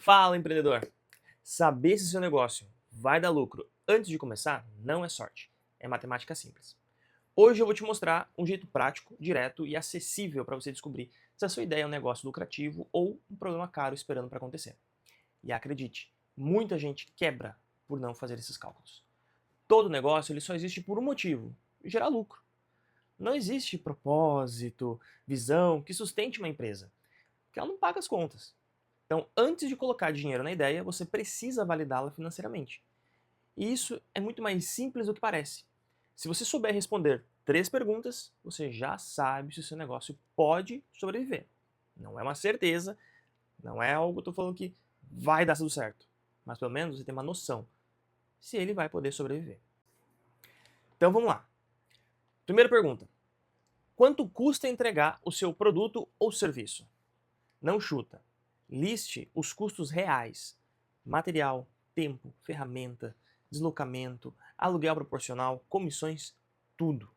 Fala, empreendedor! Saber se seu negócio vai dar lucro antes de começar não é sorte, é matemática simples. Hoje eu vou te mostrar um jeito prático, direto e acessível para você descobrir se a sua ideia é um negócio lucrativo ou um problema caro esperando para acontecer. E acredite, muita gente quebra por não fazer esses cálculos. Todo negócio ele só existe por um motivo: gerar lucro. Não existe propósito, visão que sustente uma empresa, porque ela não paga as contas. Então, antes de colocar dinheiro na ideia, você precisa validá-la financeiramente. E isso é muito mais simples do que parece. Se você souber responder 3 perguntas, você já sabe se o seu negócio pode sobreviver. Não é uma certeza, não é algo que eu estou falando que vai dar tudo certo. Mas pelo menos você tem uma noção se ele vai poder sobreviver. Então vamos lá. Primeira pergunta. Quanto custa entregar o seu produto ou serviço? Não chuta. Liste os custos reais: material, tempo, ferramenta, deslocamento, aluguel proporcional, comissões, tudo.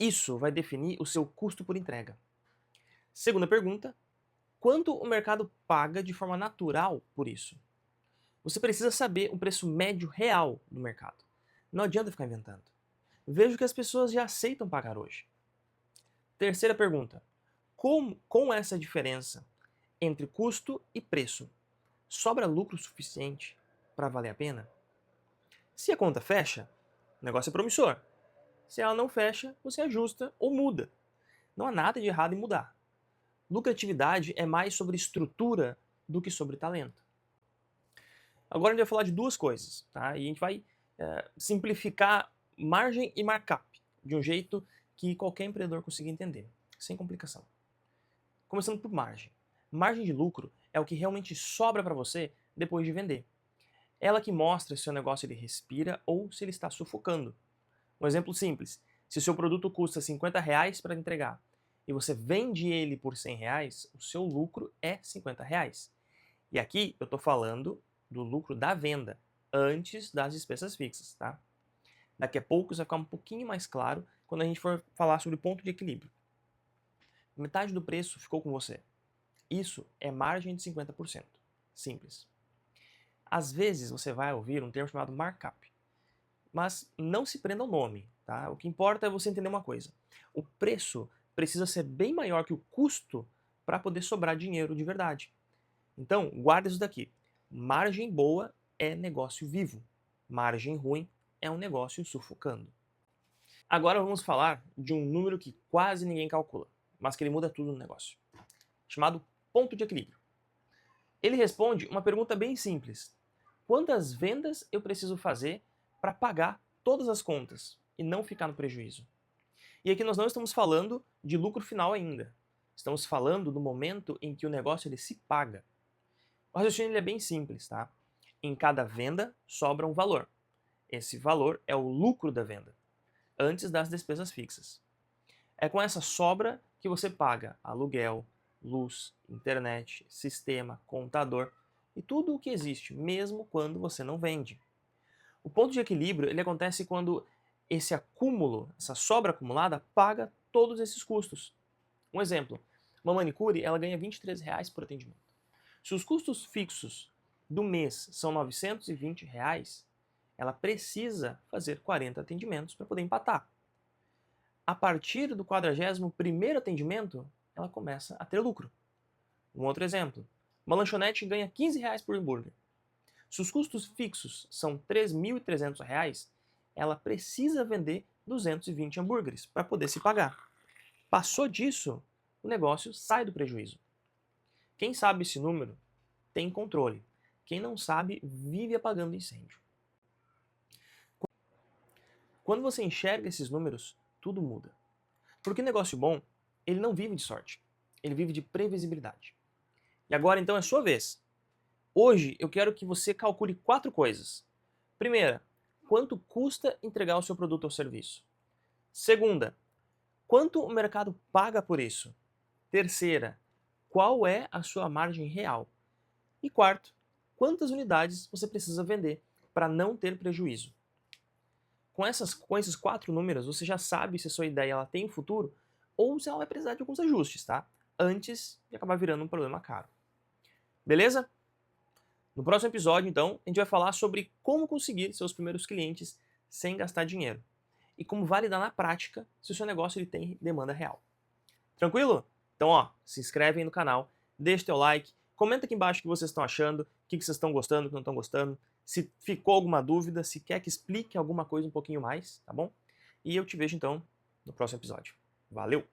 Isso vai definir o seu custo por entrega. Segunda pergunta: quanto o mercado paga de forma natural por isso? Você precisa saber o preço médio real do mercado. Não adianta ficar inventando. Veja o que as pessoas já aceitam pagar hoje. Terceira pergunta: com essa diferença entre custo e preço, sobra lucro suficiente para valer a pena? Se a conta fecha, o negócio é promissor. Se ela não fecha, você ajusta ou muda. Não há nada de errado em mudar. Lucratividade é mais sobre estrutura do que sobre talento. Agora a gente vai falar de duas coisas, tá? E a gente vai simplificar margem e markup de um jeito que qualquer empreendedor consiga entender, sem complicação. Começando por margem. Margem de lucro é o que realmente sobra para você depois de vender. Ela que mostra se o seu negócio ele respira ou se ele está sufocando. Um exemplo simples: se o seu produto custa R$ 50 para entregar e você vende ele por R$ 100, o seu lucro é R$ 50. E aqui eu estou falando do lucro da venda, antes das despesas fixas, tá? Daqui a pouco isso vai ficar um pouquinho mais claro quando a gente for falar sobre ponto de equilíbrio. Metade do preço ficou com você. Isso é margem de 50%. Simples. Às vezes você vai ouvir um termo chamado markup, mas não se prenda ao nome, tá? O que importa é você entender uma coisa: o preço precisa ser bem maior que o custo para poder sobrar dinheiro de verdade. Então, guarda isso daqui: margem boa é negócio vivo, margem ruim é um negócio sufocando. Agora vamos falar de um número que quase ninguém calcula, mas que ele muda tudo no negócio, chamado ponto de equilíbrio. Ele responde uma pergunta bem simples: quantas vendas eu preciso fazer para pagar todas as contas e não ficar no prejuízo? E aqui nós não estamos falando de lucro final ainda. Estamos falando do momento em que o negócio ele se paga. O raciocínio ele é bem simples, tá? Em cada venda sobra um valor. Esse valor é o lucro da venda, antes das despesas fixas. É com essa sobra que você paga aluguel, luz, internet, sistema, contador e tudo o que existe, mesmo quando você não vende. O ponto de equilíbrio ele acontece quando esse acúmulo, essa sobra acumulada, paga todos esses custos. Um exemplo: uma manicure ela ganha R$ 23 por atendimento. Se os custos fixos do mês são R$ 920, ela precisa fazer 40 atendimentos para poder empatar. A partir do 41º atendimento, ela começa a ter lucro. Um outro exemplo: uma lanchonete ganha R$ 15 por hambúrguer. Se os custos fixos são R$ 3.300, ela precisa vender 220 hambúrgueres para poder se pagar. Passou disso, o negócio sai do prejuízo. Quem sabe esse número tem controle. Quem não sabe vive apagando incêndio. Quando você enxerga esses números, tudo muda. Porque negócio bom, ele não vive de sorte. Ele vive de previsibilidade. E agora então é sua vez. Hoje eu quero que você calcule 4 coisas. Primeira, quanto custa entregar o seu produto ou serviço? Segunda, quanto o mercado paga por isso? Terceira, qual é a sua margem real? E quarto, quantas unidades você precisa vender para não ter prejuízo? Com esses 4 números, você já sabe se a sua ideia ela tem futuro ou se ela vai precisar de alguns ajustes, tá? Antes de acabar virando um problema caro. Beleza? No próximo episódio, então, a gente vai falar sobre como conseguir seus primeiros clientes sem gastar dinheiro e como validar na prática se o seu negócio ele tem demanda real. Tranquilo? Então, ó, se inscreve aí no canal, deixa teu like, comenta aqui embaixo o que vocês estão achando, o que vocês estão gostando, o que não estão gostando, se ficou alguma dúvida, se quer que explique alguma coisa um pouquinho mais, tá bom? E eu te vejo então no próximo episódio. Valeu!